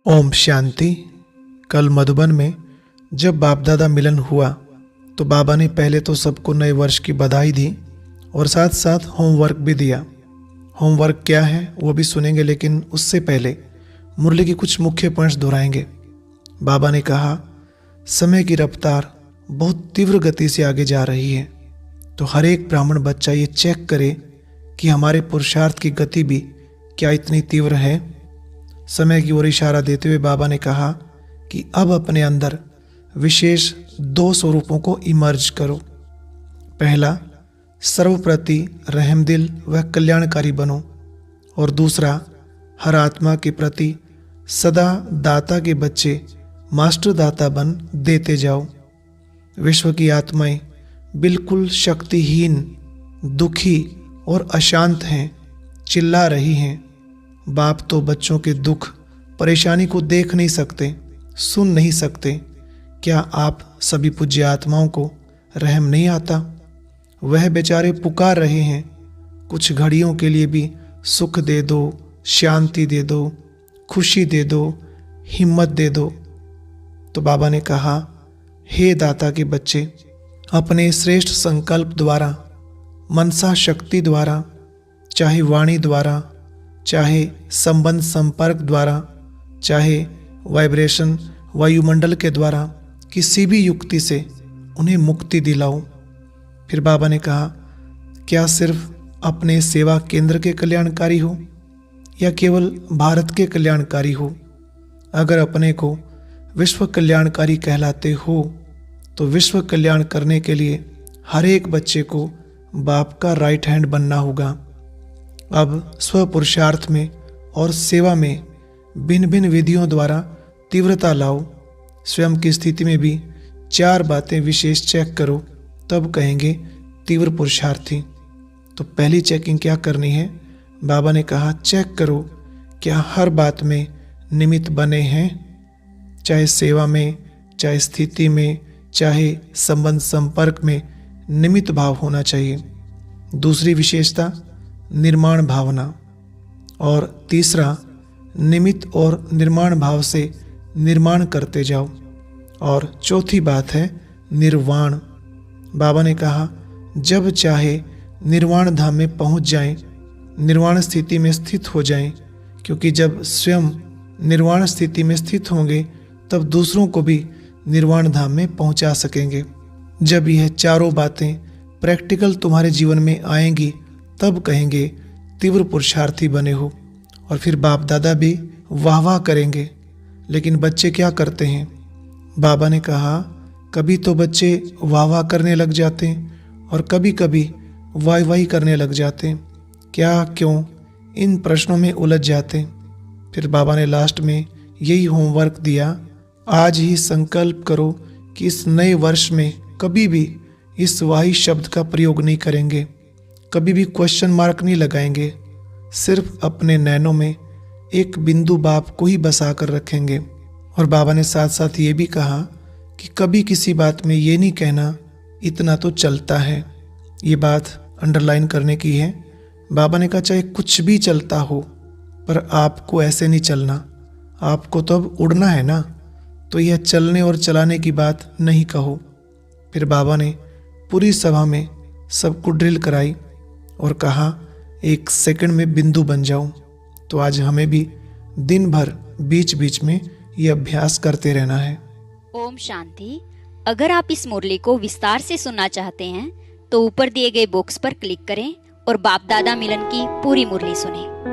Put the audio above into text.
ओम शांति। कल मधुबन में जब बाप दादा मिलन हुआ तो बाबा ने पहले तो सबको नए वर्ष की बधाई दी और साथ साथ होमवर्क भी दिया। होमवर्क क्या है वो भी सुनेंगे, लेकिन उससे पहले मुरली की कुछ मुख्य पॉइंट्स दोहराएंगे। बाबा ने कहा, समय की रफ्तार बहुत तीव्र गति से आगे जा रही है, तो हर एक ब्राह्मण बच्चा ये चेक करे कि हमारे पुरुषार्थ की गति भी क्या इतनी तीव्र है। समय की ओर इशारा देते हुए बाबा ने कहा कि अब अपने अंदर विशेष 2 स्वरूपों को इमर्ज करो। पहला, सर्वप्रति रहमदिल व कल्याणकारी बनो, और दूसरा, हर आत्मा के प्रति सदा दाता के बच्चे मास्टर दाता बन देते जाओ। विश्व की आत्माएं बिल्कुल शक्तिहीन, दुखी और अशांत हैं, चिल्ला रही हैं। बाप तो बच्चों के दुख परेशानी को देख नहीं सकते, सुन नहीं सकते। क्या आप सभी पूज्य आत्माओं को रहम नहीं आता? वह बेचारे पुकार रहे हैं, कुछ घड़ियों के लिए भी सुख दे दो, शांति दे दो, खुशी दे दो, हिम्मत दे दो। तो बाबा ने कहा, हे दाता के बच्चे, अपने श्रेष्ठ संकल्प द्वारा, मनसा शक्ति द्वारा, चाहे वाणी द्वारा, चाहे संबंध संपर्क द्वारा, चाहे वाइब्रेशन वायुमंडल के द्वारा, किसी भी युक्ति से उन्हें मुक्ति दिलाओ। फिर बाबा ने कहा, क्या सिर्फ अपने सेवा केंद्र के कल्याणकारी हो या केवल भारत के कल्याणकारी हो? अगर अपने को विश्व कल्याणकारी कहलाते हो तो विश्व कल्याण करने के लिए हर एक बच्चे को बाप का राइट हैंड बनना होगा। अब स्व पुरुषार्थ में और सेवा में भिन्न भिन्न विधियों द्वारा तीव्रता लाओ। स्वयं की स्थिति में भी 4 बातें विशेष चेक करो, तब कहेंगे तीव्र पुरुषार्थी। तो पहली चेकिंग क्या करनी है? बाबा ने कहा, चेक करो क्या हर बात में निमित्त बने हैं, चाहे सेवा में, चाहे स्थिति में, चाहे संबंध संपर्क में निमित्त भाव होना चाहिए। दूसरी विशेषता, निर्माण भावना। और तीसरा, निमित्त और निर्माण भाव से निर्माण करते जाओ। और चौथी बात है निर्वाण। बाबा ने कहा, जब चाहे निर्वाण धाम में पहुंच जाएं, निर्वाण स्थिति में स्थित हो जाएं, क्योंकि जब स्वयं निर्वाण स्थिति में स्थित होंगे तब दूसरों को भी निर्वाण धाम में पहुंचा सकेंगे। जब यह चारों बातें प्रैक्टिकल तुम्हारे जीवन में आएंगी तब कहेंगे तीव्र पुरुषार्थी बने हो। और फिर बाप दादा भी वाह वाह करेंगे। लेकिन बच्चे क्या करते हैं? बाबा ने कहा, कभी तो बच्चे वाह वाह करने लग जाते हैं और कभी कभी वाई वाई करने लग जाते हैं। क्या, क्यों? इन प्रश्नों में उलझ जाते। फिर बाबा ने लास्ट में यही होमवर्क दिया, आज ही संकल्प करो कि इस नए वर्ष में कभी भी इस वाही शब्द का प्रयोग नहीं करेंगे, कभी भी क्वेश्चन मार्क नहीं लगाएंगे, सिर्फ अपने नैनों में एक बिंदु बाप को ही बसा कर रखेंगे। और बाबा ने साथ साथ ये भी कहा कि कभी किसी बात में ये नहीं कहना इतना तो चलता है। ये बात अंडरलाइन करने की है। बाबा ने कहा, चाहे कुछ भी चलता हो पर आपको ऐसे नहीं चलना, आपको तो अब उड़ना है ना, तो यह चलने और चलाने की बात नहीं कहो। फिर बाबा ने पूरी सभा में सबको ड्रिल कराई और कहा, 1 सेकंड में बिंदु बन जाओ। तो आज हमें भी दिन भर बीच बीच में ये अभ्यास करते रहना है। ओम शांति। अगर आप इस मुरली को विस्तार से सुनना चाहते हैं तो ऊपर दिए गए बॉक्स पर क्लिक करें और बाप दादा मिलन की पूरी मुरली सुनें।